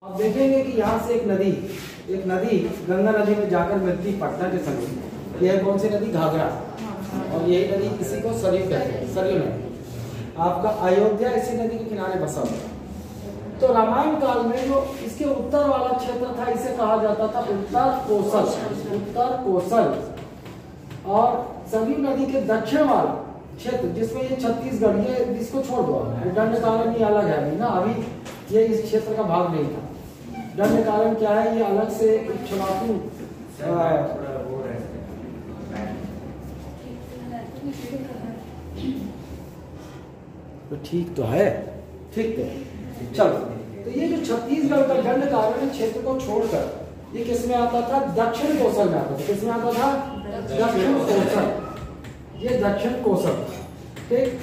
आप देखेंगे कि यहाँ से एक नदी गंगा नदी में जाकर मिलती पटना के समीप। यह कौन सी नदी? घाघरा। और यही नदी इसी को सरयू कहते हैं, सरयू नदी। आपका अयोध्या इसी नदी के किनारे बसा हुआ। तो रामायण काल में जो इसके उत्तर वाला क्षेत्र था इसे कहा जाता था उत्तर कोसल। और सरयू नदी के दक्षिण वाला क्षेत्र जिसमें ये छत्तीसगढ़, ये इसको छोड़ दो, दंडकारण्य ये अलग है अभी ना, अभी ये इस क्षेत्र का भाग नहीं था। दंडकारण्य क्या है? ये अलग से इक्ष्वाकु तो ठीक तो है, ठीक तो चलो। तो ये जो छत्तीसगढ़ का दंडकारण्य क्षेत्र को छोड़कर ये किस में आता था? दक्षिण कोसल में आता था। किस में आता था? दक्षिण कोसल। ये दक्षिण कोसल, ठीक।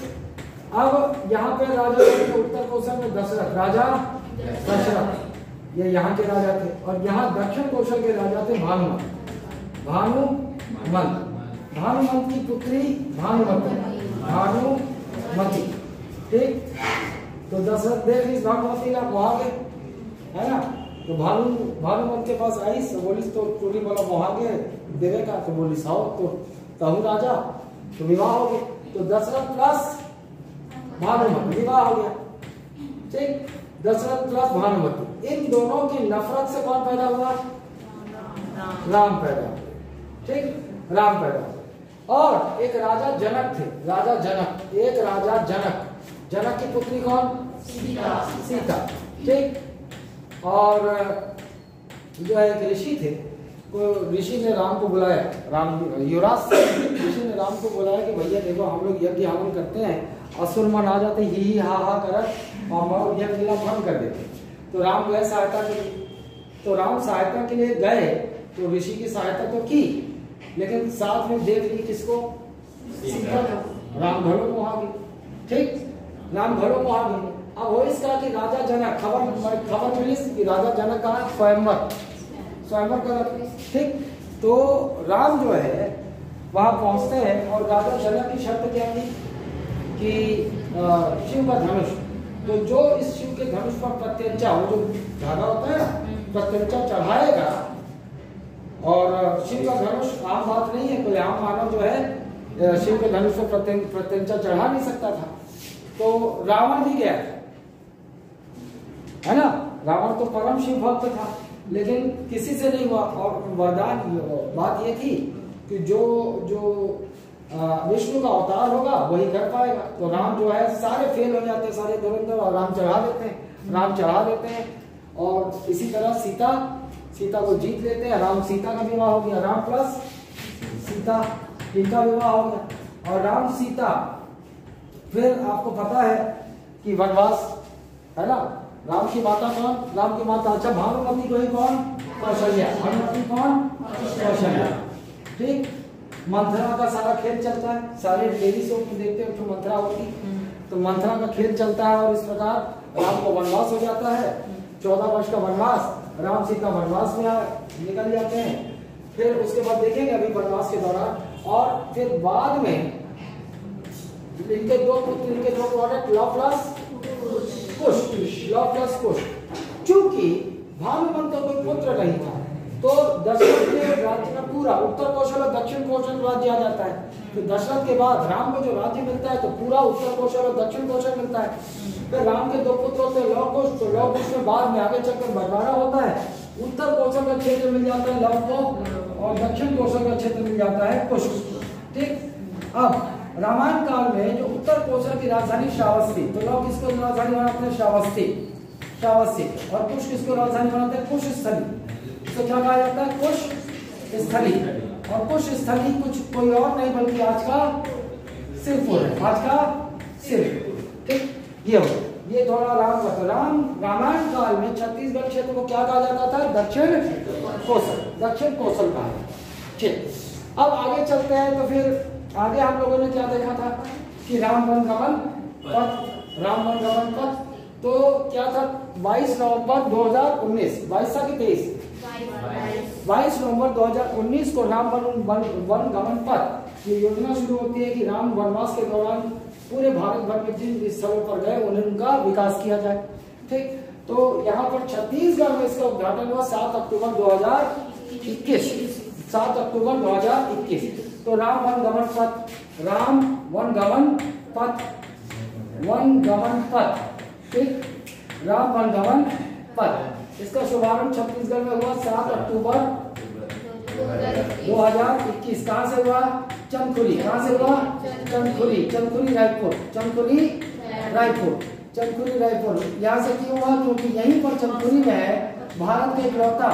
अब यहाँ पे राजा थे उत्तर कोसल में दशरथ, राजा दशरथ, ये यहाँ के राजा थे। और यहाँ दक्षिण कोसल के राजा थे भानुमंत की पुत्री भानुमती, ठीक। तो दशरथ देख इस भानुमती का मोहागे है ना, तो भानुमंत के पास आई, बोली तो टूरी बोला मोहागे देवे का, तो बोली साओ, तो तहु राजा, तो विवाह हो गया। तो दशरथ प्लस भानुमती विवाह हो गया, ठीक। दशरथ प्लस भानुमती, इन दोनों की नफरत से कौन पैदा हुआ? राम पैदा हुआ, ठीक, राम पैदा हुआ। और एक राजा जनक थे, एक राजा जनक की पुत्री कौन? सीता, ठीक। और जो है एक ऋषि थे, ऋषि ने राम को बुलाया, युवराज ऋषि ने राम को बुलाया कि भैया देखो हम लोग यज्ञ हवन करते हैं, असुर मन आ जाते ही हा कर और यज्ञ भंग कर देते। तो राम गए सहायता के लिए, तो राम सहायता के लिए गए, तो ऋषि की सहायता तो की, लेकिन साथ में देख ली किसको? सीता। राम घरों में आ गई, ठीक, राम घरों में आ गई। अब हो इसका कि राजा जनक, खबर मिली कि राजा जनक का स्वयंवर कर, ठीक। तो राम जो है वहां पहुंचते हैं और राजा जनक की शर्त क्या थी कि शिव का धनुष, तो जो इस शिव के धनुष पर प्रत्यंचा, वो जो धागा होता है ना, प्रत्यंचा चढ़ाएगा, और शिव का धनुष आम बात नहीं है, कोई आम मानव जो है शिव के धनुष पर प्रत्यंचा चढ़ा नहीं सकता था। तो रावण भी गया है ना, रावण तो परम शिव भक्त था, लेकिन किसी से नहीं हुआ। और वरदान बात ये थी कि जो विष्णु का अवतार होगा वही कर पाएगा। तो राम जो है सारे फेल हो जाते हैं, सारे धुरंधर, और राम चढ़ा देते हैं। और इसी तरह सीता को जीत लेते हैं। राम सीता का विवाह हो गया, राम प्लस सीता, इनका विवाह हो गया। और राम सीता, फिर आपको पता है कि वनवास है ना, राम की माता कौन? राम की माता, अच्छा भानुमती को ही कौन? कौशल्या। भानुमती कौन? कौशल्या, ठीक। मंथरा का सारा खेल चलता है, सारे देवी से देखते हो तो मंथरा होती, तो मंथरा का खेल चलता है। और इस प्रकार राम को वनवास हो जाता है, 14 वर्ष का वनवास, राम सीता वनवास में निकल जाते हैं। फिर उसके बाद देखेंगे अभी वनवास के दौरान। और फिर बाद में इनके दो प्रोडक्ट, लव प्लस कुश। चूंकि भानुमंत को कोई पुत्र नहीं था, तो दशरथ के राज्य में पूरा उत्तर कौशल और दक्षिण कौशल राज्य आ जाता है। तो दशरथ के बाद राम को जो राज्य मिलता है, तो पूरा उत्तर कौशल और दक्षिण कौशल मिलता है। फिर राम के दो पुत्र होते हैं, लव कुश, तो लव कुश में बाद में आगे चलकर बंटवारा होता है। उत्तर कौशल का क्षेत्र मिल जाता है लव को, और दक्षिण कौशल का क्षेत्र मिल जाता है कुश, ठीक। अब रामायण काल में जो उत्तर कौशल की राजधानी श्रावस्ती, तो लोग किसको राजधानी बनाते हैं? श्रावस्ती। और कुश किसको राजधानी बनाते हैं? कुश स्थली। तो क्या कहा जाता है? कुश स्थली। और कुश स्थली कुछ कोई और नहीं बल्कि आज का सिरपुर है, आज का सिरपुर, ठीक। ये थोड़ा रामायण काल में छत्तीसगढ़ क्षेत्र को क्या कहा जाता था? दक्षिण कौशल कहा, ठीक। अब आगे चलते हैं, तो फिर आगे हम लोगों ने क्या देखा था कि राम वन गमन पथ, तो क्या था? 22 नवंबर 2019, 22 की 23, 22 नवंबर 2019 को राम वन गमन पथ ये योजना शुरू होती है कि राम वनवास के दौरान पूरे भारत भर में जिन स्थलों पर गए उन्हें उनका विकास किया जाए, ठीक। तो तो यहाँ पर छत्तीसगढ़ में इसका उद्घाटन हुआ 7 अक्टूबर 2021। 7 अक्टूबर 2021। तो राम वन गमन पथ, राम वन गमन पथ, वन गमन पथ, ठीक, राम वन गमन पथ, इसका शुभारंभ छत्तीसगढ़ में हुआ 7 अक्टूबर 2021। कहाँ से हुआ? चंदखुरी। कहाँ से हुआ? चंदखुरी। चंदखुरी रायपुर, चंदखुरी रायपुर, चंदखुरी रायपुर। यहाँ से क्यों हुआ? क्योंकि यहीं पर चंदखुरी में है भारत का इकलौता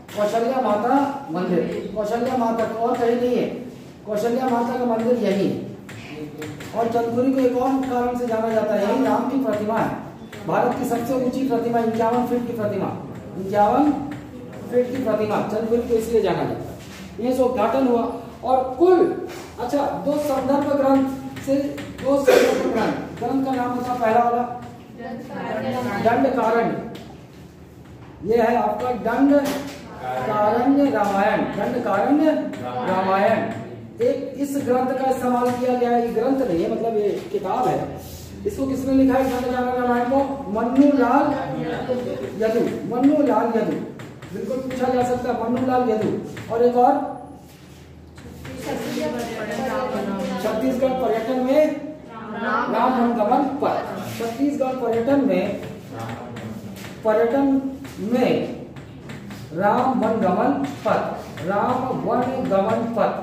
कौशल्या माता मंदिर। कौशल्या माता को और कहीं नहीं है, कौशल्या माता का मंदिर यही। और चंदखुरी को एक और कारण से जाना जाता है, यही राम की प्रतिमा है, भारत की सबसे ऊंची प्रतिमा, 51 फीट की प्रतिमा, 51 फीट की प्रतिमा चंदखुरी को इसलिए जाना जाता है। ये उद्घाटन हुआ। और कुल अच्छा 2 संदर्भ ग्रंथ से 2 संदर्भ ग्रंथ का नाम था पहला वाला दंडकारण्य, ये है आपका दंडकारण्य रामायण, दंडकारण्य रामायण। एक इस ग्रंथ का इस्तेमाल किया गया है, ये ग्रंथ नहीं है, मतलब ये किताब है। इसको किसने लिखा है दंडकारण्य रामायण को? मन्नूलाल यदु, मन्नूलाल यदु, बिल्कुल पूछा जा सकता है, मन्नूलाल यदु। और एक और छत्तीसगढ़ पर्यटन में राम वन गमन पथ, छत्तीसगढ़ पर्यटन में राम वन गमन पथ, राम वन गमन पथ,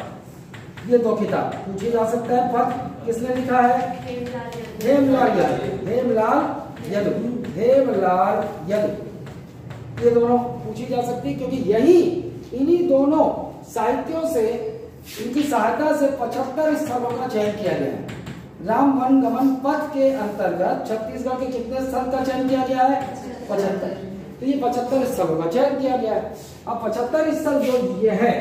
ये 2 किताब पूछी जा सकता है। पथ किसने लिखा है? हेमलाल यदु, हेमलाल यदु, हेमलाल यदु। ये दोनों पूछी जा सकती है क्योंकि यही इन्हीं दोनों साहित्यों से, इनकी सहायता से 75 स्थलों का चयन किया गया है। राम वन गमन पथ के अंतर्गत छत्तीसगढ़ के कितने स्थल का चयन किया गया है? 75। तो ये 75 स्थलों का चयन किया गया है। अब 75 स्थल जो ये है,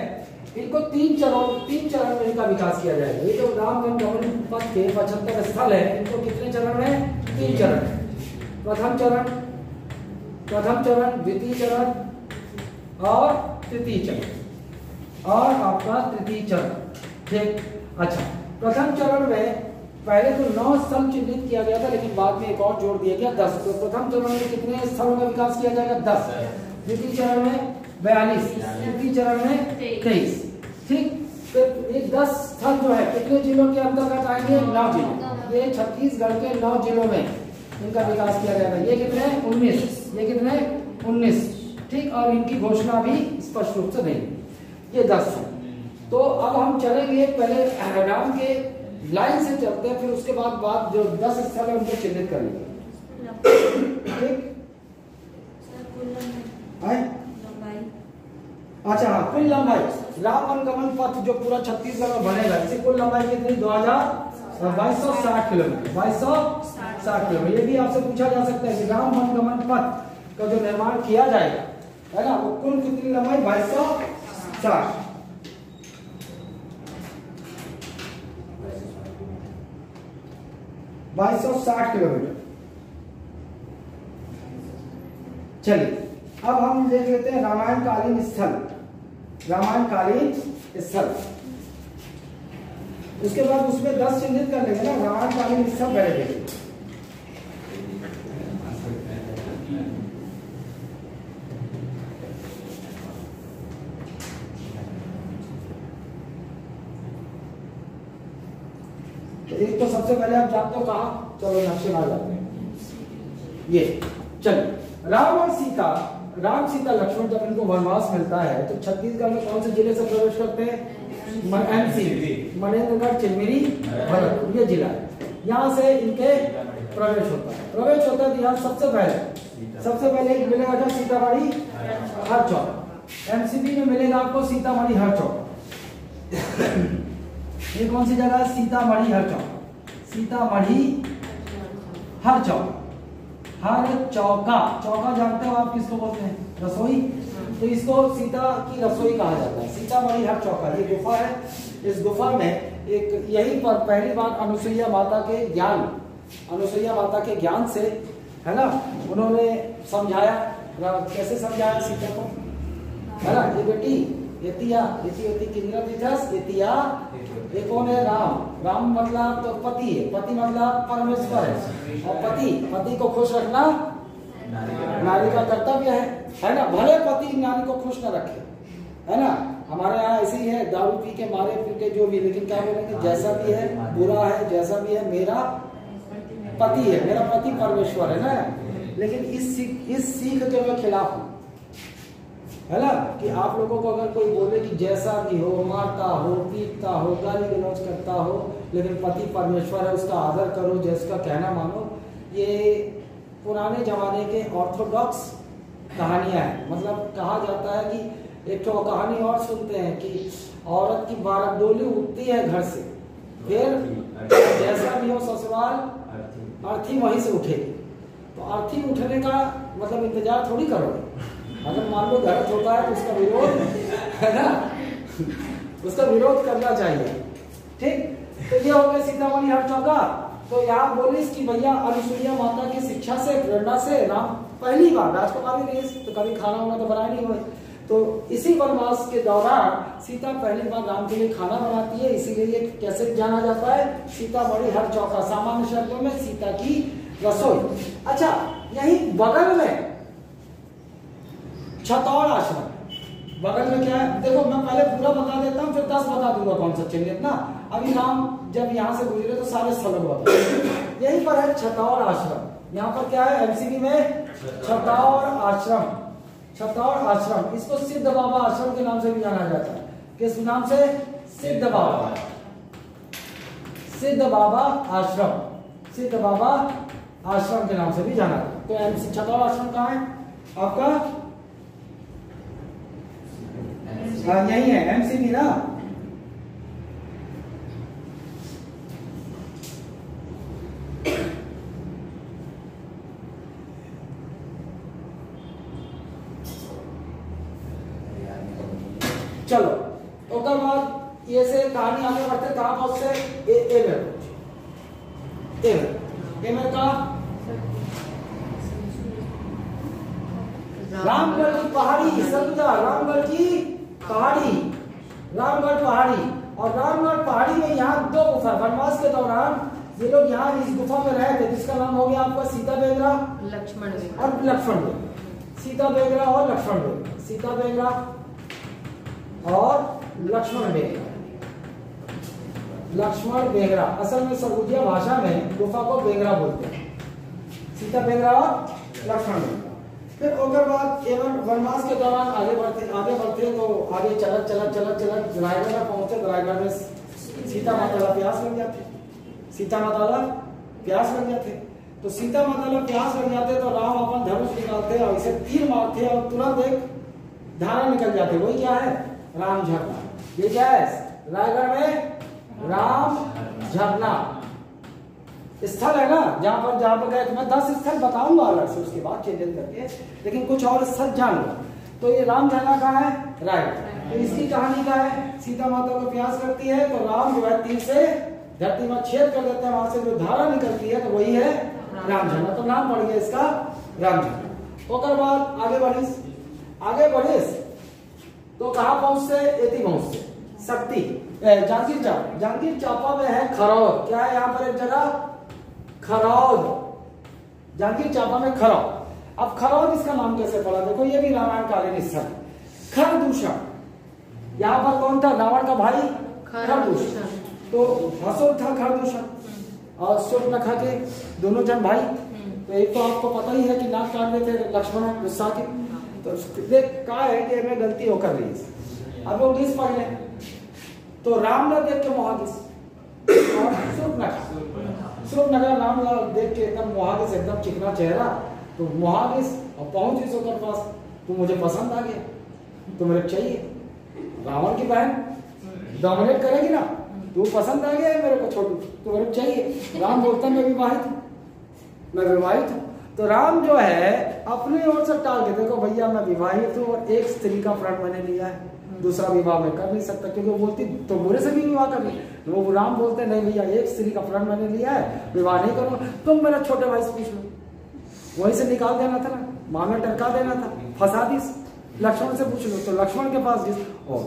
इनको 3 चरण में इनका विकास किया जाएगा। ये जो राम वन गमन पथ के 75 स्थल है, इनको कितने चरण में? 3 चरण। प्रथम चरण, द्वितीय चरण और तृतीय चरण, और आपका तृतीय चरण, ठीक। अच्छा, प्रथम चरण में पहले तो 9 स्थल चिन्हित किया गया था, लेकिन बाद में एक और जोड़ दिया गया 10। तो प्रथम चरण में कितने स्थलों का विकास किया जाएगा? 10। द्वितीय चरण में 42, तृतीय चरण में 23, ठीक। तो ये 10 स्थल जो है कितने जिलों के अंतर्गत आएंगे? 9 जिलों। ये छत्तीसगढ़ के 9 जिलों में इनका विकास किया जाएगा। ये कितने? 19। ये कितने? 19, ठीक। और इनकी घोषणा भी स्पष्ट रूप से नहीं, ये 10 है। तो अब हम चलेंगे, पहले राम के लाइन से चलते हैं, फिर उसके बाद जो 10 स्थल है उनको चिन्हित करेंगे, ठीक। अच्छा हाँ, कुल लंबाई राम वन गमन पथ जो पूरा छत्तीसगढ़ में बनेगा, इसकी कुल लंबाई कितनी? 2260 किलोमीटर, 2260 किलोमीटर। ये भी आपसे पूछा जा सकता है कि राम वन गमन पथ का जो निर्माण किया जाएगा, है ना, वो कुल कितनी लंबाई? 2260, 2260 किलोमीटर। चलिए अब हम देख लेते हैं रामायणकालीन स्थल, रामायणकालीन स्थल। उसके बाद उसमें 10 चिन्हित कर लेंगे ना, रामायणकालीन स्थल पहले देखेंगे। तो एक तो सबसे पहले आप जानते हो कहाँ, चलो नक्शे में आ जाते हैं। ये चलिए, राम और सीता, राम सीता लक्ष्मण जब इनको वनवास मिलता है तो छत्तीसगढ़ में कौन से जिले से प्रवेश करते हैं? एमसी, मनेन्द्रगढ़, चिलमिरी, भरतपुर, ये जिला है। यहाँ से इनके प्रवेश होता है। तो यहाँ सबसे पहले मिलेगा सीतामढ़ी हर चौक। एमसीबी में मिलेगा आपको सीतामढ़ी हर चौक। ये कौन सी जगह है? सीतामढ़ी हर चौक, सीतामढ़ी हर चौक, हर चौका। चौका जानते हो आप किसको बोलते हैं? रसोई। तो इसको सीता की रसोई कहा जाता है, सीतामढ़ी हर चौका। ये गुफा है, इस गुफा में एक यहीं पर पहली बार अनुसुईया माता के ज्ञान से, है ना, उन्होंने समझाया। कैसे समझाया सीता को, है ना? ये बेटी एतिया ये कौन है? राम मतलब तो पति है, पति मतलब परमेश्वर है, और पति को खुश रखना नारी का कर्तव्य है ना। भले पति नारी को खुश न रखे, है ना। हमारे यहाँ ऐसे ही है, दारू पी के मारे पी के जो भी, लेकिन क्या बोलेंगे, जैसा भी है बुरा है, जैसा भी है मेरा पति है, मेरा पति परमेश्वर है ना। लेकिन इस सीख के मैं खिलाफ हूँ, है ना, कि आप लोगों को अगर कोई बोले कि जैसा भी हो, मारता हो, पीटता हो, गाली गलौज करता हो, लेकिन पति परमेश्वर है, उसका आदर करो, जिसका कहना मानो, ये पुराने जमाने के ऑर्थोडॉक्स कहानियां हैं। मतलब कहा जाता है कि एक तो कहानी और सुनते हैं कि औरत की बाराडोली उठती है घर से, फिर जैसा भी हो ससुराल अर्थी वहीं से उठेगी। तो अर्थी उठने का मतलब इंतजार थोड़ी करोगे। अगर मान लो गलत होता है तो उसका विरोध, है ना, उसका विरोध करना चाहिए। ठीक, तो ये हो गया सीतामढ़ी हर चौका। तो यहाँ बोली कि भैया अनुसुईया माता की शिक्षा से, प्रेरणा से राम पहली बार, राजकुमारी नहीं तो कभी खाना वाना तो बनाया नहीं हुआ, तो इसी वनवास के दौरान सीता पहली बार राम के लिए खाना बनाती है। इसीलिए ये कैसे जाना जाता है, सीतामढ़ी हर चौका, सामान्य शब्दों में सीता की रसोई। अच्छा, यही बगल में छतौड़ आश्रम, बगल में क्या है देखो, मैं पहले पूरा बता देता हूँ, फिर 10 बता दूंगा कौन सा चिन्हित ना। अभी राम जब यहाँ से गुजरे तो सारे स्थलों को बता। यहीं पर है छतौड़ आश्रम। यहाँ पर क्या है, एमसीबी में छतौड़ आश्रम, छतौड़ आश्रम। इसको सिद्ध बाबा आश्रम के नाम से भी जाना जाता है। किस नाम से, सिद्ध बाबा, सिद्ध बाबा आश्रम, सिद्ध बाबा आश्रम के नाम से भी जाना जाता है। तो एमसी छतौड़ आश्रम कहाँ है आपका, यही है एमसीबी ना। चलो, उसके बाद ये से कहानी आगे बढ़ते, कहां पहुंचते, ए में का रामगढ़ की पहाड़ी, समझा, रामगढ़ की पहाड़ी, रामगढ़ पहाड़ी। और रामगढ़ पहाड़ी में यहाँ 2 गुफा, वनवास के दौरान ये लोग यहाँ इस गुफा में रहे थे, जिसका नाम हो गया आपका सीता बेगरा, लक्ष्मण और लक्ष्मण बेगरा, सीता बेगरा और लक्ष्मण बेगरा, सीता बेगरा और लक्ष्मण बेगरा, लक्ष्मण बेगरा। असल में सरगुजिया भाषा में गुफा को बेगरा बोलते हैं, सीता बेगरा और लक्ष्मण बेगरा। फिर उसके बाद एवं वनवास के दौरान आगे बढ़ते तो आगे चलत रायगढ़ में पहुंचे। तो रायगढ़ में सीता माता का प्यास लग जाते, सीता माता का प्यास लग जाते। तो सीता माता का प्यास लग जाते तो राम अपन धनुष निकालते और इसे तीर मारते और तुरंत एक धारा निकल जाते। वही क्या है, राम झरना। ये क्या है, रायगढ़ में राम झरना स्थल है ना, जहां पर गए। मैं 10 स्थल बताऊंगा अलग से उसके बाद चेंज करके, लेकिन कुछ और स्थल जान लो। तो ये राम झरना कहाँ है, रायगढ़। तो इसकी कहानी क्या है, सीता माता को प्यास लगती है तो राम जो है तीर से धरती में छेद कर देते हैं, वहां से जो धारा निकलती है तो वही है राम झरना। तो नाम पड़ गया इसका राम झरना। उसके बाद आगे बढ़िस तो कहाँ पहुंचते, एती पहुंचते शक्ति जांगीर चांपा में है खरौद। क्या है यहाँ पर एक जगह, खरौद, जांगीर चांपा में खरौद। अब खरौद इसका नाम कैसे पड़ा, देखो ये भी रामायण कालीन स्थल। खरदूषण, यहाँ पर कौन था, रावण का भाई खरदूषण। तो हसुर था खरदूषण और सूर्पनखा के दोनों जन भाई। तो एक तो आपको पता ही है कि नाक काट देते लक्ष्मण गुस्सा के। तो देख कहा है कि हमें गलती होकर रही है, अब वो घिस पड़ गए। तो राम ने देख के मुहागिस और सूर्पनखा राम देख के एकदम मुहागिस, एकदम चिकना चेहरा, तो मुहागिस और पहुंच इस होकर पास, तू मुझे पसंद आ गया, तो मेरे चाहिए। रावण की बहन डोमिनेट करेगी ना, तू पसंद आ गया है मेरे को, छोटू तो मेरे को चाहिए। राम बोलता मैं विवाहित हूँ। तो राम जो है अपनी ओर से टाल के, देखो भैया मैं विवाहित हूँ और एक स्त्री का प्रण मैंने लिया है, दूसरा विवाह में कर नहीं सकता, क्योंकि वो बोलती तो बुरे से भी विवाह कर ली। वो राम बोलते नहीं भैया एक स्त्री का प्रण मैंने लिया है, विवाह नहीं करूंगा। तुम मेरा छोटे भाई से पूछ लो, वहीं से निकाल देना था ना, माँ में टरका देना था, फंसा दी। लक्ष्मण से पूछ लो, तो लक्ष्मण के पास जिस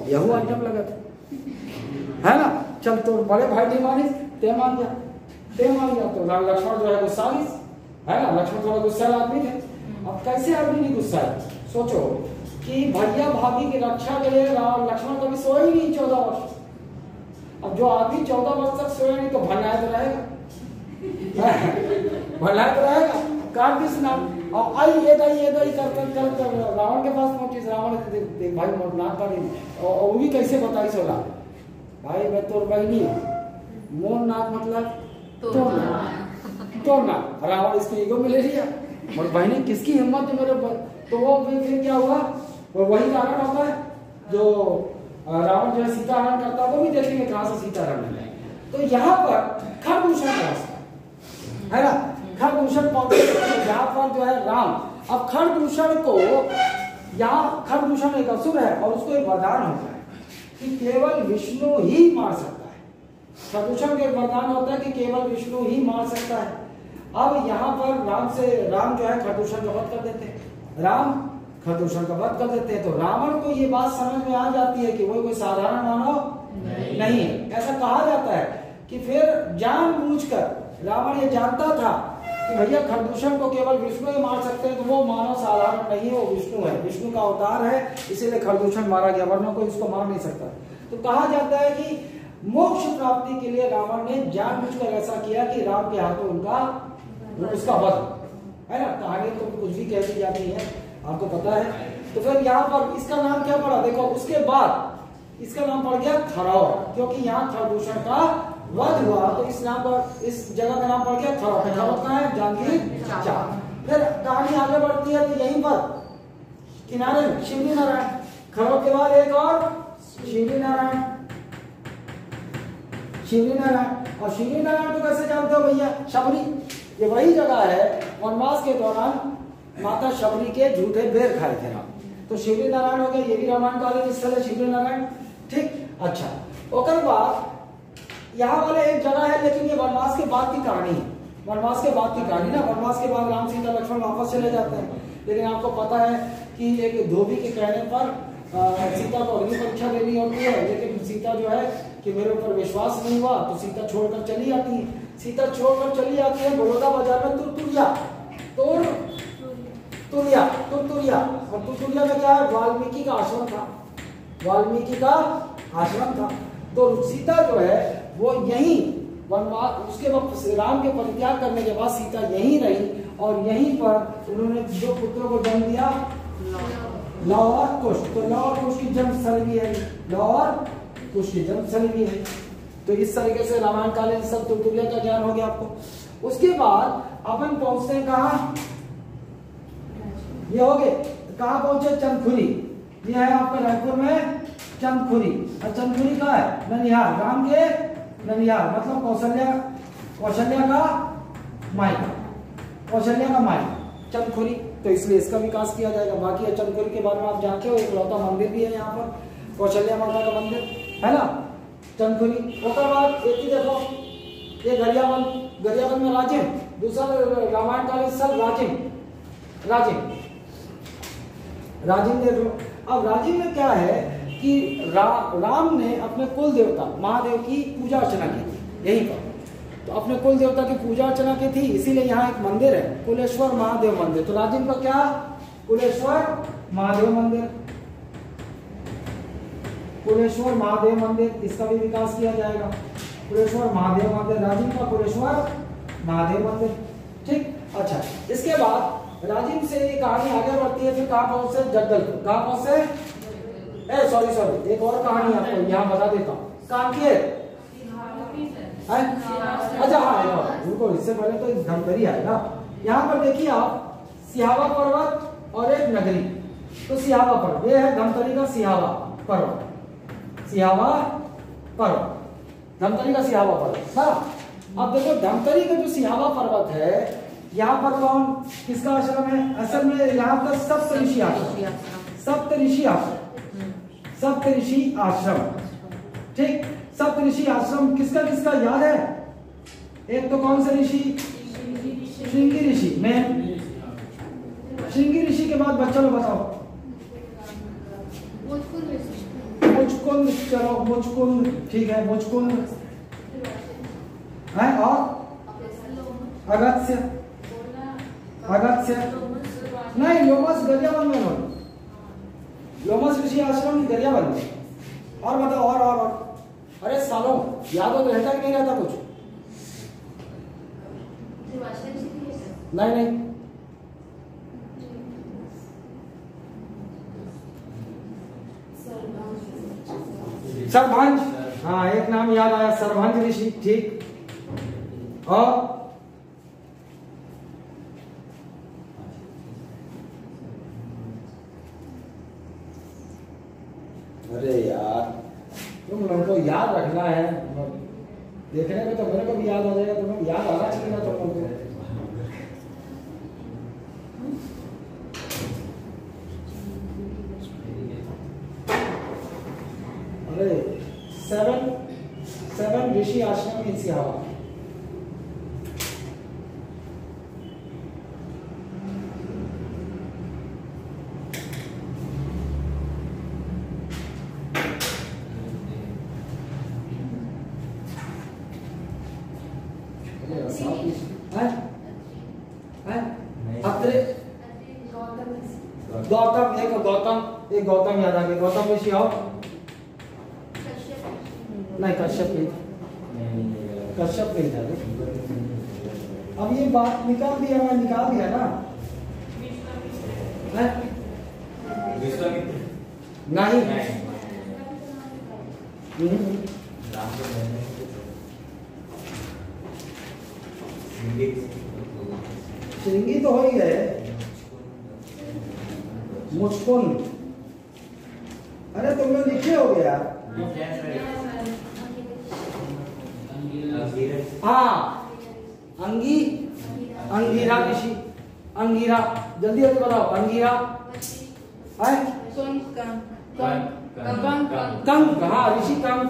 यहू आइटम लगा था, है ना। चल तो बड़े भाई नहीं मानी, ते मान गया। तो लक्ष्मण जो है गुस्सा है ना, लक्ष्मण थोड़ा गुस्सा आदमी थे। अब कैसे आदमी नहीं गुस्सा है? सोचो कि भैया भाभी की रक्षा के लिए लक्ष्मण कभी सोए ही नहीं 14 वर्ष। अब जो आदमी 14 वर्ष तक सोया नहीं तो भरनाया तो रहेगा भरनाया तो रहेगा। काट किस नाम और आई ये कर रावण के पास पहुंची। रावण देख भाई नाक काटी और वो भी कैसे बताई सोला भाई मैं तोर बहनी मोर नाक मतलब तोड़ना। रावण इसको ईगो में ले लिया और बहनी किसकी हिम्मत है मेरे ऊपर। तो वो फिर क्या हुआ, और वही कारण होता है जो रावण जो है सीता हरण करता है, वो भी देखेंगे कहां से सीता हरण है। तो यहाँ पर खरदूषण पहुंचता है ना, खरदूषण पहुंचते यहाँ पर जो है राम। अब खरदूषण को यहाँ खरदूषण एक असुर है और उसको एक वरदान होता है कि केवल विष्णु ही मार सकता है। खरदूषण का एक वरदान होता है कि केवल विष्णु ही मार सकता है। अब यहाँ पर राम जो है खरदूषण का वध कर देते हैं। राम खरदूषण का वध कर देते हैं तो रावण को ये बात समझ में आ जाती है कि वो कोई साधारण मानव नहीं है। ऐसा कहा जाता है कि फिर जानबूझकर रावण ये जानता था कि भैया खरदूषण को केवल विष्णु ही मार सकते हैं, तो वो मानव साधारण नहीं है, वो विष्णु है, विष्णु का अवतार है, इसीलिए खरदूषण मारा गया, वरना कोई इसको मार नहीं सकता। तो कहा जाता है कि मोक्ष प्राप्ति के लिए रावण ने जानबूझकर ऐसा किया कि राम के हाथों उसका वध है ना। कहानी तो कुछ भी कह दी जाती है, आपको पता है। तो फिर यहाँ पर इसका नाम क्या पड़ा, देखो उसके बाद इसका नाम पड़ गया थरौर, क्योंकि यहाँ खरदूषण का वध हुआ तो इस नाम पर इस जगह का नाम पड़ गया थरौर। थरौर का है जांगीर चार। फिर कहानी आगे बढ़ती है तो यहीं पर किनारे में शिवली नारायण, थरौर के बाद एक और शिवली नारायण। शिवली नारायण और शिवली नारायण को कैसे जानते हो भैया, शबरी, ये वही जगह है वनवास के दौरान माता शबरी के झूठे बेर खाए थे ना, तो शिवली नारायण हो गया। ये भी रामायण कालीन स्थल है शिवली नारायण, ठीक। अच्छा, ओकर बाद यहाँ वाले एक जगह है, लेकिन ये वनवास के बाद की कहानी है। वनवास के बाद की कहानी ना, वनवास के बाद राम सीता लक्ष्मण वापस चले जाते हैं, लेकिन आपको पता है कि एक धोबी के कहने पर सीता को अग्नि परीक्षा देनी होती है, लेकिन सीता जो है कि मेरे ऊपर विश्वास नहीं हुआ तो सीता छोड़कर चली आती है। सीता छोड़कर चली आती है बड़ौदा बाजार में तुरतुरिया और तुरतुरिया में क्या है, वाल्मीकि का आश्रम था, वाल्मीकि का आश्रम था। तो सीता जो है वो यहीं वनवास, उसके वक्त राम के परित्याग करने के बाद सीता यहीं रही और यहीं पर उन्होंने जो पुत्रों को जन्म दिया, लव और कुश। तो लव और कुश की जन्म स्थल भी है, लव और कुश की जन्म स्थल भी है। तो इस तरीके से रामायण कालीन सब तुरतुरिया का ज्ञान हो गया आपको। उसके बाद अपन पहुंचते हैं कहाँ, ये हो गए कहाँ पहुंचे, चंदखुरी। ये है आपका रायपुर में चंदखुरी, और चंदखुरी का है ननिहाल, राम के ननिहाल मतलब कौशल्या का माई चंदखुरी। तो इसलिए इसका विकास किया जाएगा। बाकी चंदखुरी के बारे में आप जानते हो, एक लौता मंदिर भी है यहाँ पर, कौशल्या माता का मंदिर है ना, चंदखुरी। उसके बाद एक ही देखो, ये गरियाबंद में राजिम, दूसरा रामायण कालीन स्थल राजिम देख लो। अब राजिम में क्या है कि राम ने अपने कुल देवता महादेव की पूजा अर्चना की थी यहीं पर। तो अपने कुल देवता की पूजा अर्चना की थी, इसीलिए यहाँ एक मंदिर है कुलेश्वर महादेव मंदिर। तो राजिम का क्या, कुलेश्वर महादेव मंदिर, कुलेश्वर महादेव मंदिर, इसका भी विकास किया जाएगा। कुलेश्वर महादेव मंदिर, राजिम का कुलेश्वर महादेव मंदिर, ठीक। अच्छा, इसके बाद राजिम से कहानी आगे बढ़ती है, फिर कहाँ पहुंचे, जगदलपुर। कहाँ पहुंचे, सॉरी एक और कहानी आपको यहाँ बता देता हूँ, कांकेर। अच्छा हाँ, उनको इससे पहले तो धमतरी आएगा। यहाँ पर देखिए आप, सिहावा पर्वत और एक नगरी। तो सिहावा पर्वत, ये है धमतरी का सिहावा पर्वत, धमतरी का सिहावा पर्वत। हाँ, अब देखो धमतरी का जो सिहावा पर्वत है, यहाँ पर कौन किसका आश्रम है, असल में यहाँ पर सप्तऋषि आश्रम, ठीक। सप्तऋषि आश्रम किसका किसका याद है, एक तो कौन सा ऋषि, श्रृंगी ऋषि में, श्रृंगी ऋषि के बाद बच्चों को बताओ, मुचकुंद, चलो मुचकुंद, ठीक है, मुचकुंद है, और अगस्त्य, नहीं, लोमस गरियाबंद में नहीं, लोमस ऋषि आश्रम गरियाबंद में। और बताओ, और अरे सालों याद हो तो रहता कि नहीं रहता कुछ? नहीं, सरभंज, हाँ एक नाम याद आया, सरभंज ऋषि, ठीक। और अरे यार तुम लोगों को याद रखना है, देखने में तो मेरे को भी याद आ जाएगा, तुम्हें याद आना चाहिए ना तुम लोगों को। अरे 7 ऋषि आश्रम इन सिहावा। एक गौतम याद आ गया, गौतम ऋषि आओ। नहीं, कश्यप नहीं था, कश्यप नहीं था। अब ये बात निकाल दिया, मैं निकाल दिया ना। नहीं, श्रृंगी तो हो ही गए, मुचकुंद। अरे तुम लोग लिखे हो गया। हाँ, अंगीरा ऋषि, अंगीरा, जल्दी जल्दी बताओ, अंगीरा है कंक, हाँ ऋषि कंक।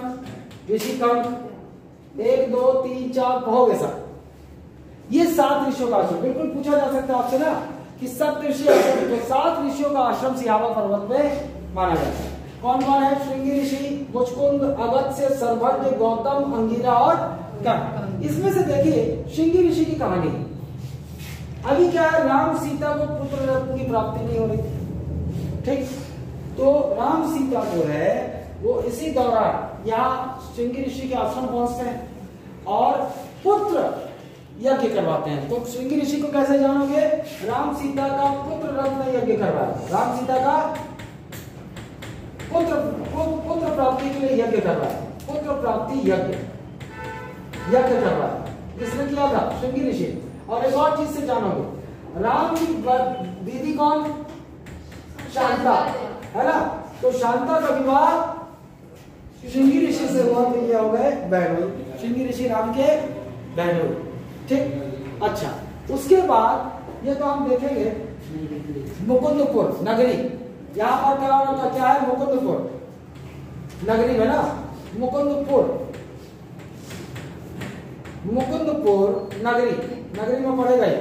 1 2 3 4 कहोगे सर। ये 7 ऋषियों का आश्रम, बिल्कुल पूछा जा सकता है आपसे ना कि 7 ऋषि आश्रम, तो 7 ऋषियों का आश्रम सिहावा पर्वत में माना जाता है। कौन कौन है? श्रृंगी ऋषि, मुचकुंद, अगस्त्य, सरभंज, गौतम, अंगीरा और कंक। इसमें से देखिए श्रृंगी ऋषि की कहानी। अभी क्या है, राम सीता को पुत्र रत्न की प्राप्ति नहीं हो रही, ठीक। तो राम सीता जो है वो इसी दौरान यहाँ श्रृंगी ऋषि के आश्रम पहुंचते हैं और पुत्र यज्ञ करवाते हैं। तो श्रृंगी ऋषि को कैसे जानोगे? राम सीता का पुत्र रत्न यज्ञ करवाया, राम सीता का पुत्र प्राप्ति के लिए यज्ञ करवाया, पुत्र प्राप्ति यज्ञ करवाया। किसने किया था? श्रृंगी ऋषि। और एक और चीज से जानोगे, राम की दीदी कौन? शांता, है ना। तो शांता का विवाह श्रृंगी ऋषि से हुआ, तो ये हो गए बहनोई, श्रृंगी ऋषि राम के बहनोई, ठीक। अच्छा, उसके बाद ये तो हम देखेंगे मुकुंदपुर नगरी। यहाँ पर क्या है? मुकुंदपुर नगरी में ना, मुकुंदपुर नगरी में पड़े गए।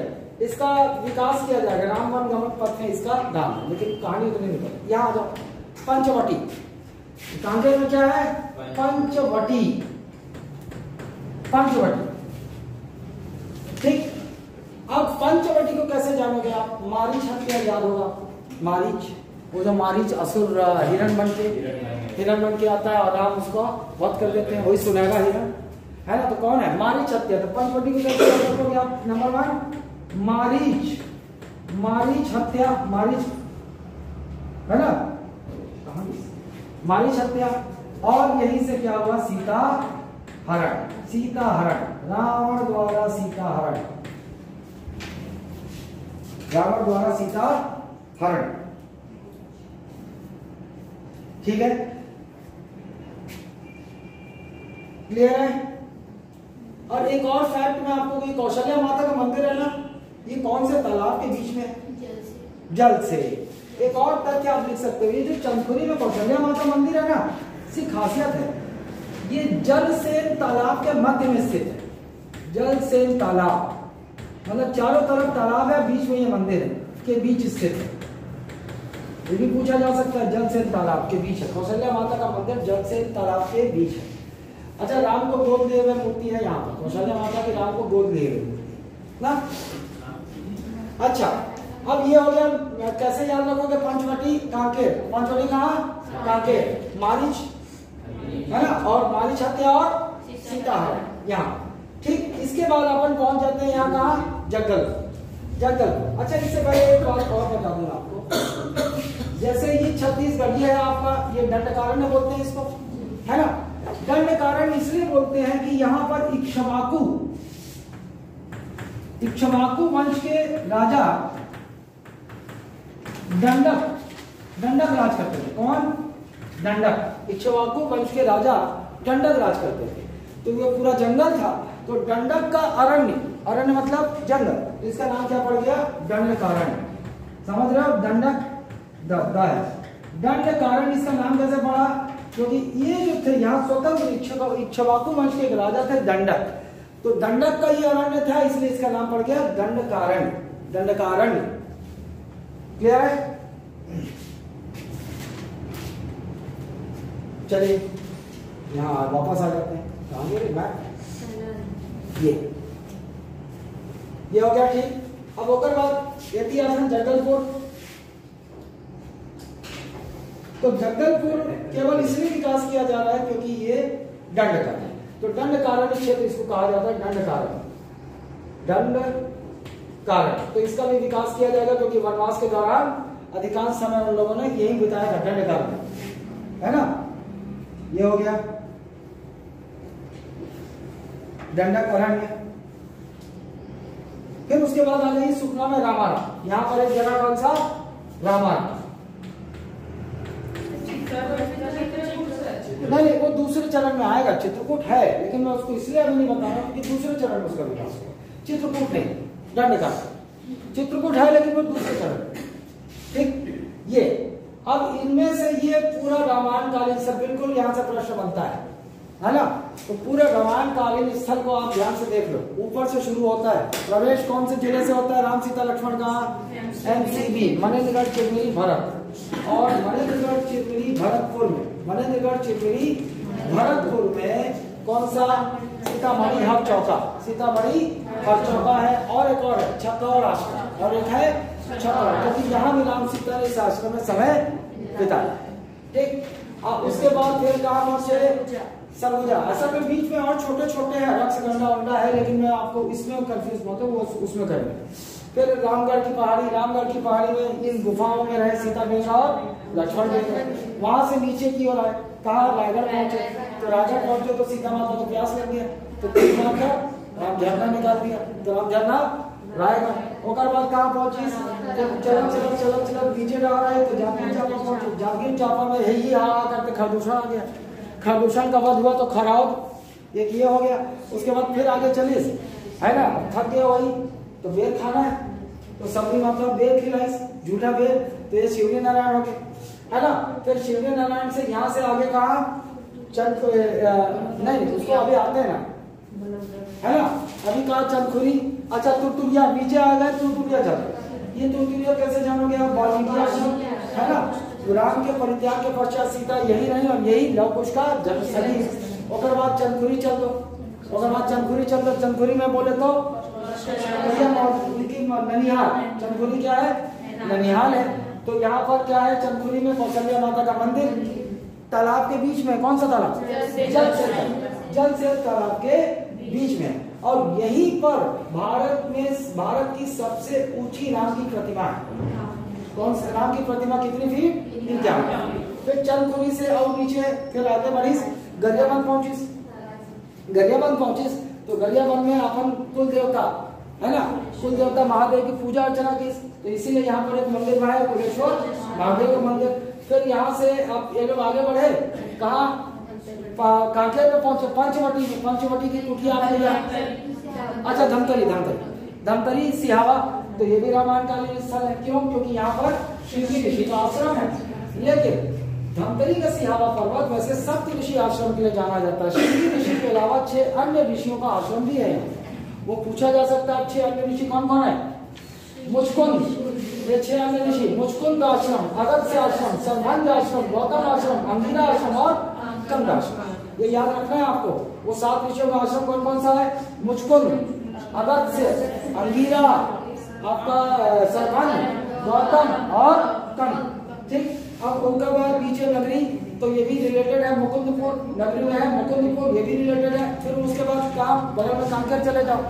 इसका विकास किया जाएगा, राम वन गमन पथ में इसका नाम है, लेकिन कहानी तो नहीं निकल। यहाँ आ जाओ, पंचवटी। कांकेर में क्या है? पंचवटी, ठीक। अब पंचवटी को कैसे जानोगे आप? मारीच हत्या याद होगा, मारीच, वो जो मारीच असुर हिरण बन के आता है और राम उसको वध कर देते हैं, वही सुनहरा हिरण, है ना। तो कौन है? मारीच हत्या। तो पंचवटी को कैसे जानोगे आप? नंबर 1 मारीच हत्या, मारीच, है ना, मारीच हत्या। और यहीं से क्या हुआ? सीता हरण, रावण द्वारा सीता हरण, ठीक है, क्लियर है। और एक और फैक्ट मैं आपको, ये कौशल्या माता का मंदिर है ना, ये कौन से तालाब के बीच में है? जल से। एक और तथ्य आप लिख सकते हो, ये जो चंदखुरी में कौशल्या माता मंदिर है ना, इसकी खासियत है ये जलसेन तालाब के मध्य में स्थित है। जलसेन तालाब मतलब चारों तरफ तालाब है, बीच में ये मंदिर है, के बीच स्थित है। ये भी पूछा जा सकता है, जलसेन तालाब के बीच है कौशल्या माता का मंदिर, जलसेन तालाब के बीच है। अच्छा, राम को गोद लिए हुए मूर्ति है यहाँ पर, कौशल्या माता के राम को गोद लिए हुए ना। अच्छा, अब ये हो गया, कैसे याद रखोगे? पंचवटी कांकेर, पंचवटी कहाँ? कांकेर, मारीच है ना, और मारीच हत्या और सीता है यहाँ। ठीक, इसके बाद अपन पहुंच जाते हैं यहाँ कहाँ? जग्गल। जग्गल, अच्छा इससे पहले एक बात और बता दूंगा आपको, जैसे ये छत्तीसगढ़ है आपका, ये दंडकारण्य बोलते हैं इसको, है ना। दंडकारण्य इसलिए बोलते हैं कि यहाँ पर इक्ष्वाकु वंश के राजा दंडक राज करते थे। कौन? दंडक। इक्ष्वाकु वंश के राजा दंडक राज करते थे। तो ये पूरा जंगल था, तो दंडक का अरण्य मतलब जंगल, इसका नाम क्या पड़ गया? दंडकारण्य। समझ रहे हो? दंडक दंडकारण्य इसका नाम कैसे पड़ा? क्योंकि ये जो थे यहाँ स्वतंत्र इक्ष्वाकु वंश के राजा थे दंडक, तो दंडक का ये अरण्य था, इसलिए इसका नाम पड़ गया दंडकारण्य। क्लियर है? चलिए यहाँ वापस आ जाते हैं। ये हो गया ठीक। अब होकर बाद ऐतिहासिक जगदलपुर, तो जगदलपुर केवल इसलिए विकास किया जा रहा है क्योंकि ये दंडकारण्य, तो दंडकारण्य क्षेत्र इसको कहा जाता है, दंडकारण्य। तो इसका भी विकास किया जाएगा क्योंकि वनवास के दौरान अधिकांश समय उन लोगों ने यही बिताया था, दंडकारण्य, है ना। ये हो गया दंडकारण्य। फिर उसके बाद आ गई सुकमा में रामायण। यहाँ पर एक जगह कौन सा? रामायण। नहीं, वो दूसरे चरण में आएगा। चित्रकूट है, लेकिन मैं उसको इसलिए अभी नहीं बता रहा हूँ कि दूसरे चरण में उसका विकास हुआ। चित्रकूट नहीं, दंडकारण्य। चित्रकूट है लेकिन वो दूसरे चरण। ठीक, ये अब इनमें से ये पूरा रामायण कालीन सब, बिल्कुल यहाँ से प्रश्न बनता है ना। तो पूरे रामायण कालीन स्थल को आप ध्यान से देख लो। ऊपर से शुरू होता है, प्रवेश कौन से जिले से होता है? राम सीता लक्ष्मण का एमसीबी, मनेन्द्रगढ़ चिरमिरी भरत, और मनेन्द्रगढ़ चिरमिरी भरतपुर में, मनेन्द्रगढ़ चिरमिरी भरतपुर में कौन सा? सीतामढ़ी हर चौका, सीतामढ़ी हर चौका है, और एक और है छतौड़ आश्रम, और एक है छतौड़, क्योंकि यहाँ भी राम सीता ने इस आश्रम में समय बिताया। ठीक, अब उसके बाद फिर कहाँ पहुंचे? सरगुजा। असल में बीच में और छोटे छोटे है, रक्षगंडा वंडा है, लेकिन मैं आपको इसमें कंफ्यूज मत हो, वो उसमें करेंगे। फिर रामगढ़ की पहाड़ी में इन गुफाओं में रहे सीता बेटा और लक्ष्मण बेटा। वहां से नीचे की ओर आए, कहा? रायगढ़ पहुंचे। तो रायगढ़ पहुंचे तो सीता माता को प्यास लग गया, तो राम झरना निकाल दिया, तो राम झरना रायगढ़। और बाद कहाँ पहुंची? चल नीचे जा रहा है तो जागीर चांपा पहुंचे। जागीर चांपा में यही करते खरदूषण आ गया, खरदूषण का वध हुआ तो खराब एक ये हो गया। उसके बाद फिर आगे चलिए, है ना, थक गया वही तो बेर खाना है, तो सब्जी मतलब बेर खिलाई, झूठा बेर, तो ये शिवली नारायण हो गए, है ना। फिर शिवली नारायण से यहाँ से आगे कहा? नहीं, उसको अभी आते हैं ना, है ना। अभी कहा चंदखुरी, अच्छा तुरतुरिया, नीचे आ गए तुरतुरिया चल। ये तुरतुरिया कैसे जानोगे आप? वाल्मीकि आश्रम, है ना। राम के परित्याग के पश्चात सीता यही रही और यही लव कुश का जन्मस्थली। और बाद चंदखुरी चल दो, चंदखुरी में बोले तो ननिहाल। चंदखुरी क्या है? ननिहाल है। तो यहाँ पर क्या है? चंदखुरी में कौशल्या माता का मंदिर, तालाब के बीच में। कौन सा तालाब? जल से तालाब के बीच में। और यहीं पर भारत की सबसे ऊंची राम की प्रतिमा है। कौन सा? राम की प्रतिमा कितनी फीट? 51। फिर चंदखुरी से और नीचे फिर आगे बढ़ीस, गरियाबंद पहुंचिस। तो गरियाबंद में अपन कुल देवता, है ना, कुल देवता महादेव की पूजा अर्चना की, तो इसीलिए यहाँ पर एक मंदिर है, कुलेश्वर महादेव का मंदिर। फिर यहाँ से अब ये लोग आगे बढ़े, कहा? कांकेर में पहुंचे, पंचवटी की कुटिया आपने जाना। अच्छा, धमतरी सिहावा, तो ये भी रामायण कालीन स्थल है। क्यों? क्योंकि यहाँ पर शिवजी ऋषि का आश्रम है। लेकिन धमतरी का सिहावा पर्वत वैसे सप्त ऋषि आश्रम के लिए जाना जाता है। शिवजी ऋषि के अलावा 6 अन्य ऋषियों का आश्रम भी है। वो पूछा जा सकता है 6 अन्य ऋषि कौन कौन है? मुचकुंद, ये 6 अन्य ऋषि, मुचकुंद आश्रम, अगस्त्य आश्रम, संबंध आश्रम, गौतम आश्रम, अंगिरा आश्रम और कंद आश्रम। ये याद रखना है आपको। वो 7 ऋषियों का आश्रम कौन कौन सा है? मुचकुंद, अगस्त्य, अंगिरा, आपका सरभंग, गौतम और कंग। ठीक, अब उनका बाद नीचे नगरी, तो ये भी रिलेटेड है मुकुंदपुर, नगरी में है मुकुंदपुर, ये भी रिलेटेड है। फिर उसके बाद काम बगल में कांकेर चले जाओ,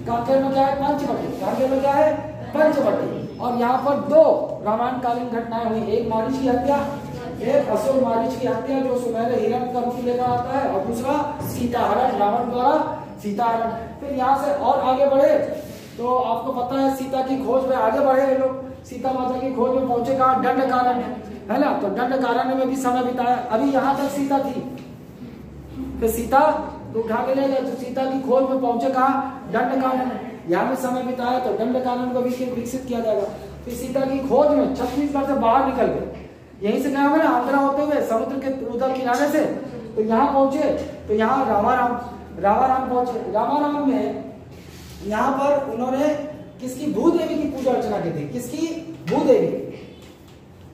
कांकेर में क्या है पंचवटी, कांकेर में क्या है पंचवटी। और यहाँ पर दो रामायण कालीन घटनाएं हुई, एक मारीच की हत्या, एक असुर मारीच की हत्या जो सुनहरे हिरण का रूप लेकर आता है, और दूसरा सीताहरण, रावण द्वारा सीताहरण। फिर यहाँ से और आगे बढ़े तो आपको पता है सीता की खोज में आगे बढ़े ये लोग, सीता माता की खोज में पहुंचे कहाँ, दंडकारण्य, है ना। तो दंडकारण्य में भी समय बिताया। अभी यहाँ तक सीता थी, फिर सीता तो उठा के ले गए, तो सीता की खोज में पहुंचे कहाँ, दंडकारण्य, यहाँ में समय बिताया। तो दंडकारण्य को भी विकसित किया जाएगा। फिर सीता की खोज में छत्तीसगढ़ से बाहर निकल गए, यहीं से गए ना आंध्रा होते हुए समुद्र के उधर किनारे से, तो यहाँ पहुंचे। तो यहाँ रामाराम पहुंचे। रामाराम में यहाँ पर उन्होंने किसकी, भूदेवी की पूजा अर्चना की थी। किसकी, भूदेवी।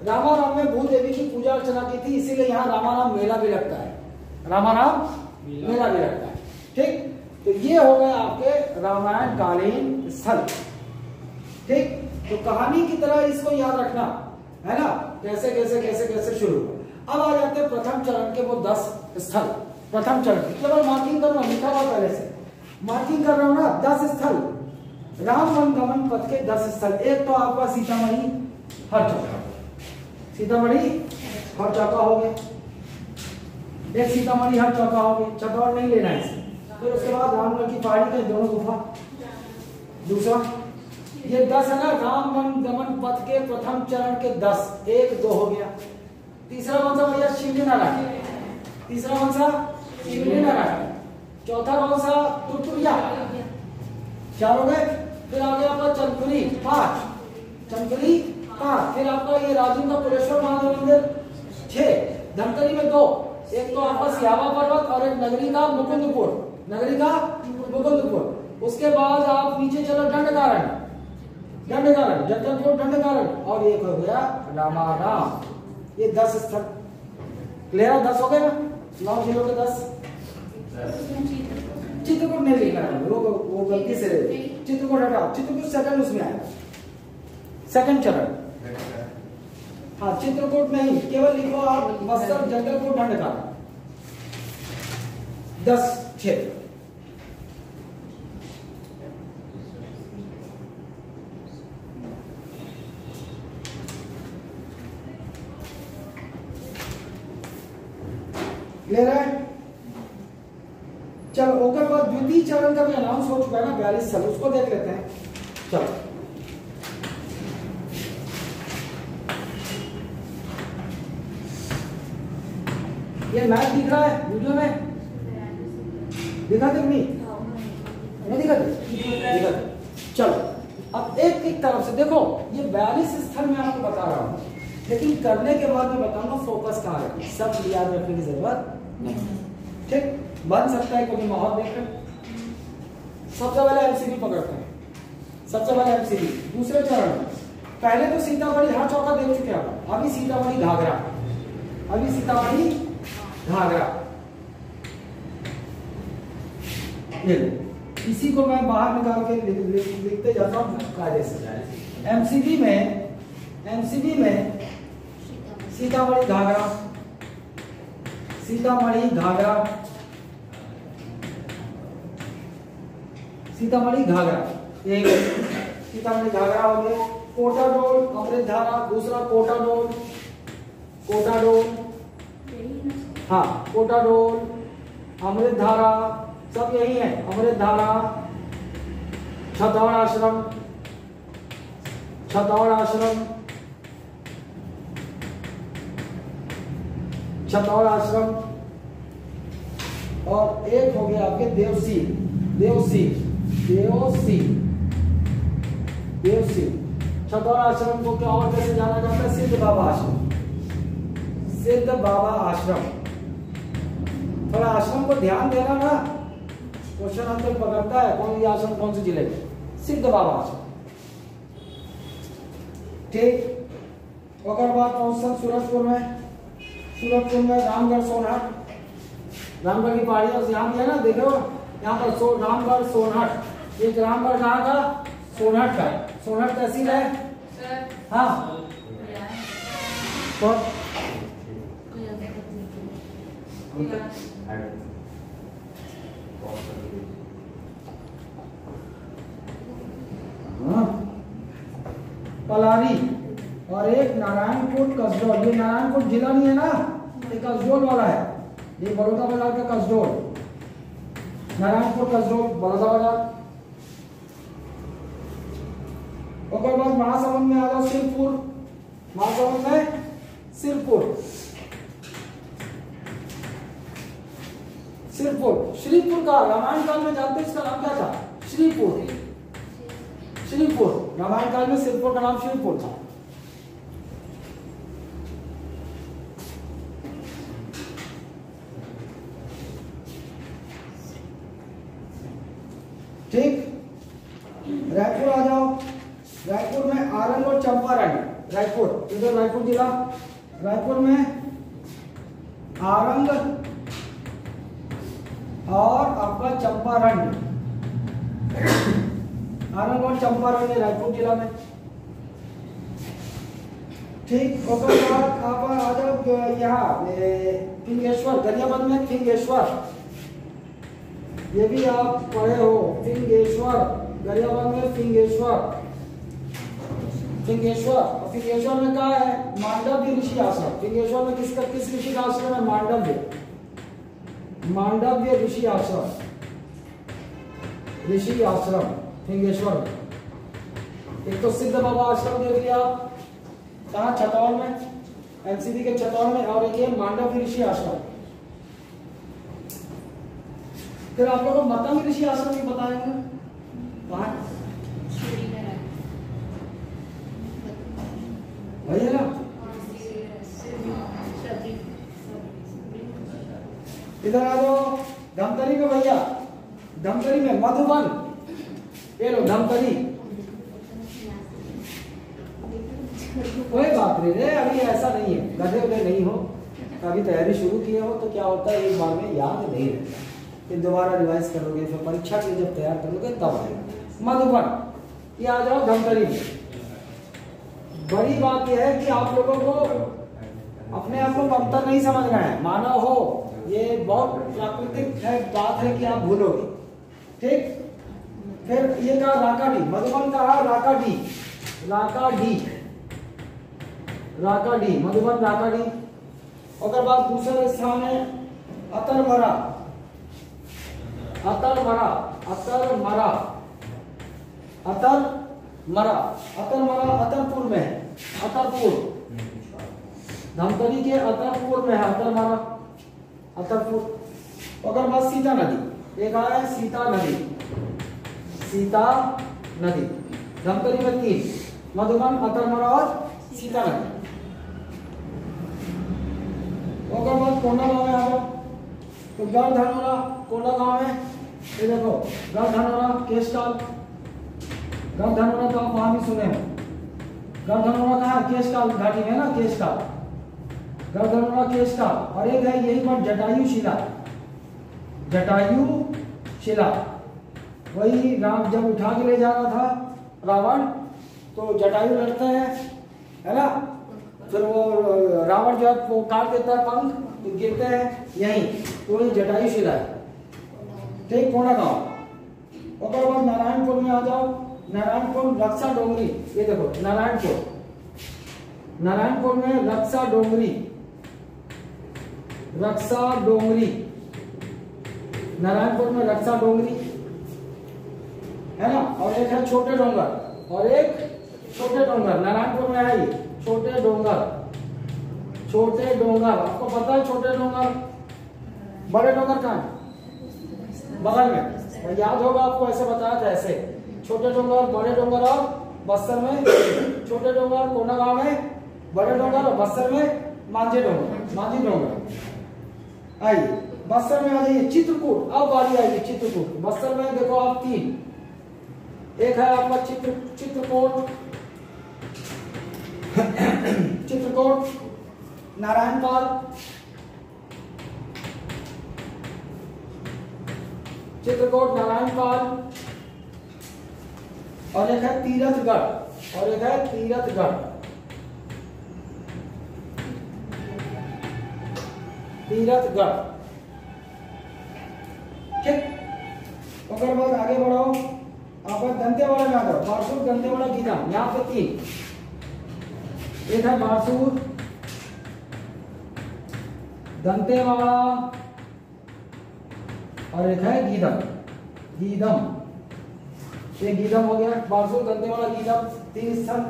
रामाराम में भूदेवी की पूजा अर्चना की थी, इसीलिए यहाँ रामाराम मेला भी लगता है, रामाराम मेला भी लगता है। ठीक, तो ये हो गए आपके रामायण कालीन स्थल। ठीक, तो कहानी की तरह इसको याद रखना है ना, कैसे कैसे कैसे कैसे शुरू। अब आ जाते हैं प्रथम चरण के वो 10 स्थल। प्रथम चरण केवल मार्किंग कर रहा हूं, लिखा हुआ पहले से मार्किंग कर रहा हूं ना। 10 स्थल, राम वन गमन पथ के 10 स्थल। एक तो आपका सीतामढ़ी हरचौका, सीतामढ़ी हरचौका हो गया, एक सीतामढ़ी हरचौका हो गया, चकौर नहीं लेना है इसे। फिर उसके बाद रामगढ़ की पहाड़ी के दोनों गुफा। दूसरा ये 10 है ना, राम वन गमन पथ के प्रथम चरण के 10, 1 2 हो गया। तीसरा कौन सा भैया, शिवली नारायण। तीसरा कौन सा, शिवली नारायण। चौथा कौन सा, तुरतुरिया। 4 हो गए। फिर आ गया आपका चंदपुरी 5, चंदपुरी 5। फिर आपका ये राजेंद्र पुरेश्वर महादेव मंदिर 6, धमतरी में 2, एक तो आपका सियावा पर्वत और एक नगरी का मुकुंदपुर, नगरी का मुकुंदपुर। उसके बाद आप नीचे चलो दंडकारण्य, दंडकारण्य जगदलपुर दंडकारण्य, और एक हो गया रामाराम। ये 10 स्थल क्लियर है, 10 हो गए ना, 9 जिलों के 10। चित्रकूट नहीं लिखना है, वो गलती से चित्रकूट हटाओ, चित्रकूट सेकंड उसमें आएगा, सेकंड चरण। हाँ, चित्रकूट नहीं, केवल लिखो आप बस्तर जगदलपुर दंडकारण्य, 10 क्षेत्र। क्लियर है। चलो ओके, बाद द्वितीय चरण का भी अनाउंस हो चुका है ना, 42 स्थल, उसको देख लेते हैं। चलो ये मैप दिख रहा है वीडियो में, दिखाते नहीं, नहीं दिखाते। चलो अब एक एक तरफ से देखो, ये 42 स्थल मैं आपको बता रहा हूँ, लेकिन करने के बाद मैं बताऊंगा फोकस कहाँ रखना, सब याद रखने की जरूरत नहीं। ठीक, बन सकता है कभी माहौल देखकर। सबसे पहले एमसीबी पकड़ते हैं, सबसे पहले एमसीबी। दूसरे चरण में पहले तो सीतामढ़ी हरचौका देख चुके हैं, अभी सीतामढ़ी घाघरा, अभी सीतामढ़ी घाघरा। ये इसी को मैं बाहर निकाल के लिखते जाता हूँ कायदे से। एमसीबी में सीतामढ़ी घाघरा, सीतामढ़ी घाघरा, सीतामढ़ी घाघरा, एक सीतामढ़ी घाघरा हो गया। कोटाडोल अमृतधारा, दूसरा कोटाडोल, कोटाडोल, हाँ कोटाडोल अमृतधारा सब यही है, अमृतधारा, छतौड़ आश्रम, छतौड़ आश्रम, छतौड़ आश्रम, और एक हो गया आपके देवसी, देवसी, देवसी, देवसी। छतौड़ आश्रम को क्या और कैसे जाना जाता है, सिद्ध बाबा आश्रम, सिद्ध बाबा आश्रम। थोड़ा आश्रम को ध्यान देना ना, क्वेश्चन आंसर पकड़ता है कौन ये आश्रम कौन से जिले में, सिद्ध बाबा आश्रम। ठीक, और बात पहुंचता सूरजपुर में, सूरजपुर में रामगढ़ सोनहट, रामगढ़ की पहाड़ी और यहाँ भी है ना, देखो यहाँ पर रामगढ़ सोनहट, एक रामगढ़ कहाँ का, सोनहट का, सोनहट तहसील है। हाँ कौन? पलारी और एक नारायणपुर कसडोल। ये नारायणपुर जिला नहीं है ना, ये कसडोल वाला है, ये बड़ौदा बाजार का कसडोल, नारायणपुर कसडोल बड़ौदा बाजार। और बाद महासमुंद में आ जाओ सिरपुर, महासमुंद में सिरपुर, सिरपुर श्रीपुर का रामायण काल में जानते इसका नाम क्या था? श्रीपुर, श्रीपुर रामायण काल में सिरपुर का नाम श्रीपुर था। ठीक, रायपुर आ जाओ, रायपुर में आरंग और चंपारण। रायपुर इधर रायपुर जिला, रायपुर में आरंग और आपका चंपारण, आरंग और चंपारण है रायपुर जिला में। ठीक, उसके बाद आप आ जाओ यहाँ फिंगेश्वर, गरियाबंद में फिंगेश्वर, ये भी आप पढ़े हो, फिंगेश्वर गरियाबंद में फिंगेश्वर, फिंगेश्वर। फिंगेश्वर में क्या है? मांडव्य ऋषि आश्रम। फिंगेश्वर में किस ऋषि का आश्रम है? मांडव्य, मांडव्य ऋषि आश्रम, ऋषि आश्रम फिंगेश्वर में। एक तो सिद्ध बाबा आश्रम देख लिया आप, कहाँ? छतौल में, एनसीबी के छतौल में, और एक ये मांडव्य ऋषि आश्रम। फिर आप लोगों को मतंग ऋषि आश्रम भी बताएंगे, कहाँ भैया ना? इधर आ जाओ धमतरी में भैया, धमतरी में मधुबन, ये लो धमतरी। कोई बात नहीं रे, अभी ऐसा नहीं है, गधे उधे नहीं हो, अभी तैयारी शुरू किए हो तो क्या होता है एक बार में याद नहीं रहता, फिर दोबारा रिवाइज करोगे, फिर परीक्षा के लिए जब तैयार करोगे तब आएगा। मधुबन, ये आ जाओ धमतरी में। बड़ी बात यह है कि आप लोगों को अपने आप को कमतर नहीं समझना है, मानव हो, ये बहुत प्राकृतिक है बात है कि आप भूलोगे। ठीक, फिर ये कहा राकाडी, मधुबन कहा राकाडी, राकाडी, राकाडी मधुबन राकाडी। और बाद दूसरा स्थान है अतरमरा, अतरमरा, अतरमरा, अतरमरा, अतरमरा अतरपुर में है, अतरपुर धमतरी के अतरपुर में है अतरमरा, अतरपुर। और बाद सीता नदी, एक आया है सीता नदी, सीता नदी धमतरी में 3, मधुबन, अतरमरा और सीता नदी। और बाद कोंडा गांव में आ जाओ, तो गढ़ धनोरा कोंडा गांव में, ये देखो गढ़ धनोरा केशकाल, गढ़ धनोरा तो आप वहां भी सुने हो, गढ़ धनोरा कहाँ है? केशकाल घाटी में ना, केशकाल, गढ़ धनोरा केशकाल। और एक है यही पर जटायु शिला, जटायु शिला, वही राम जब उठा के ले जा रहा था रावण, तो जटायु लड़ते हैं, है ना, फिर वो रावण जो है वो काट देता है पंख, तो गिरते हैं यहीं, तो वही जटायु शिला है। ठीक, कोंडा गांव। और बाद नारायणपुर में आ जाओ, नारायणपुर रक्षा डोंगरी, ये देखो नारायणपुर, नारायणपुर में रक्षा डोंगरी, रक्षा डोंगरी, नारायणपुर में रक्षा डोंगरी है ना। और एक है छोटे डोंगर, और एक छोटे डोंगर नारायणपुर में है, ये छोटे डोंगर, छोटे डोंगर आपको पता है छोटे डोंगर, बड़े डोंगर कहाँ है? बगल में, याद होगा आपको, ऐसे बताया था, ऐसे छोटे डोंगर, बड़े डोंगर, और बस्तर में छोटे डोंगर, कोंडा गांव में बड़े डोंगर, और बस्तर में मांझे डोंगर, मांझी डोंगर। आइए बस्तर में आ जाइए, चित्रकूट, अब बारी आएगी चित्रकूट। बस्तर में देखो आप 3, एक है आपका चित्रकूट, चित्रकूट, नारायणपाल, चित्रकूट, नारायणपाल, और एक है तीरथगढ़, और एक है तीरथगढ़। तीरथगढ़, ठीक। उसके बाद आगे बढ़ो, आप दंतेवाड़ा में आ जाओ। बारसूर, दंतेवाड़ा, गीदम, यहाँ पे 3। एक है बारसूर, दंतेवाड़ा और एक है गीदम। गीदम, ये गीदम हो गया। बारसूर, दंतेवाड़ा, गीदम 3 स्थल।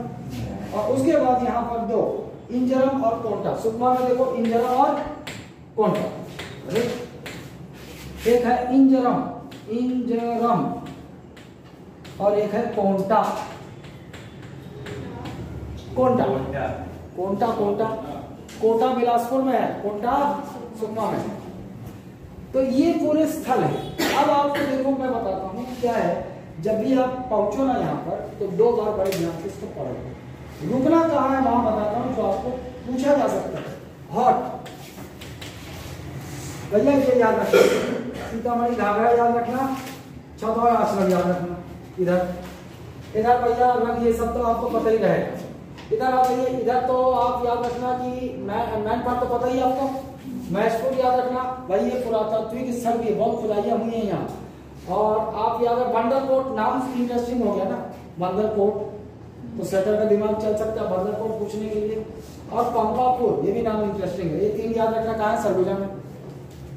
और उसके बाद यहाँ पर 2, इंजरम और कोंटा। सुकमा में देखो इंजरम और कोंटा। एक है इंजरम, इंजरम, और एक है कोंटा, कोंटा, कोंटा, कोंटा। कोटा बिलासपुर में है, कोंटा सुकमा में है। तो ये पूरे स्थल है। अब आपको देखो मैं बताता हूँ क्या है, जब भी आप पहुंचो ना यहाँ पर तो 2 बार बड़े ध्यान से इसको पढ़ो। रुकना कहाँ है वहां बताता हूँ, जो आपको पूछा जा सकता है। हॉट भैया ये याद रखना, सीतामढ़ी घाघरा याद रखना, छतौर आश्रम याद रखना। इधर भैया रंग, ये सब तो आपको पता ही रहेगा। इधर आ जाइए, इधर तो आप याद रखना कि मैन पार्ट तो पता ही आपको। महसपुर याद रखना भाई, ये पुरातात्विक स्थल भी बहुत खुदाइयां हुई हैं यहाँ। और आप याद रख बंदरकोट, नाम इंटरेस्टिंग हो गया ना बंदरकोट, तो सेटर का दिमाग चल सकता है बंदरकोट पूछने के लिए। और पंपापुर, ये भी नाम इंटरेस्टिंग है। ये 3 याद रखना, कहाँ है? सरगुजा में,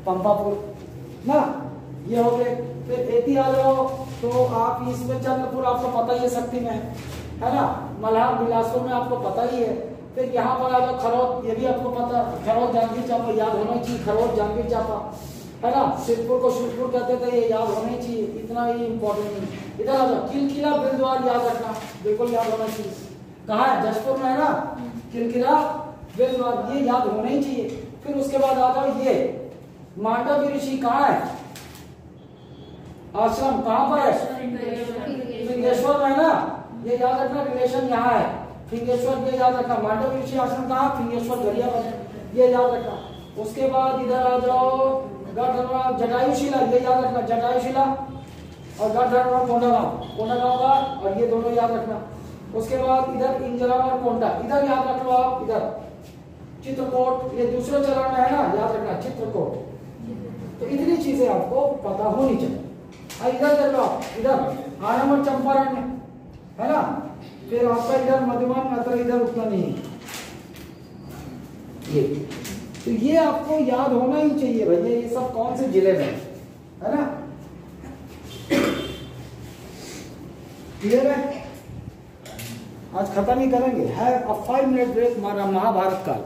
पंपापुर ना, ये हो गए। फिर एती आ जाओ तो आप इसमें चंद्रपुर आपको पता ही है, शक्ति में है ना। मल्हार बिलासपुर में आपको पता ही है। फिर यहाँ पर आ जाओ खरौद, ये भी आपको पता, खरौद जांजगीर चांपा याद होना चाहिए। खरौद जांजगीर चांपा है ना। सिद्धपुर को शिवपुर कहते थे, ये याद होना ही चाहिए, इतना ही इंपॉर्टेंट नहीं। इधर आ जाओ, किलकिला बिलद्वार याद रखना, बिल्कुल याद होना चाहिए। कहाँ है? जसपुर में है ना, किलकिला बिलद्वार, ये याद होना ही चाहिए। फिर उसके बाद आ जाओ, ये मांडव्य ऋषि कहाँ है? आश्रम कहाँ पर है? फिंगेश्वर में है ना, ये याद रखना। रिलेशन यहाँ है फिंगेश्वर, ये याद रखना। मांडव्य ऋषि आश्रम कहाँ? फिंगेश्वर, गरियाबंद, ये याद रखना। उसके बाद इधर आ जाओ, गढ़धर्मा जटायुशिला, ये याद रखना, जटायुशिला। और गढ़धर्मा कोंडागांव, कोंडागांव का, और ये दोनों याद रखना। उसके बाद इधर इंजरम और कोंटा, इधर याद रख लो आप। इधर चित्रकूट, ये दूसरे चरण में है ना, याद रखना चित्रकूट। तो इतनी चीजें आपको पता होनी चाहिए। इधर देख लो, इधर आनंद और चंपारण है ना। फिर आपका इधर मधुबन, अतर इधर उतना नहीं है। ये तो ये आपको याद होना ही चाहिए भैया, ये सब कौन से जिले में है ना। क्लियर है? आज खत्म ही करेंगे, है अब 5 मिनट ब्रेक, महाभारत काल।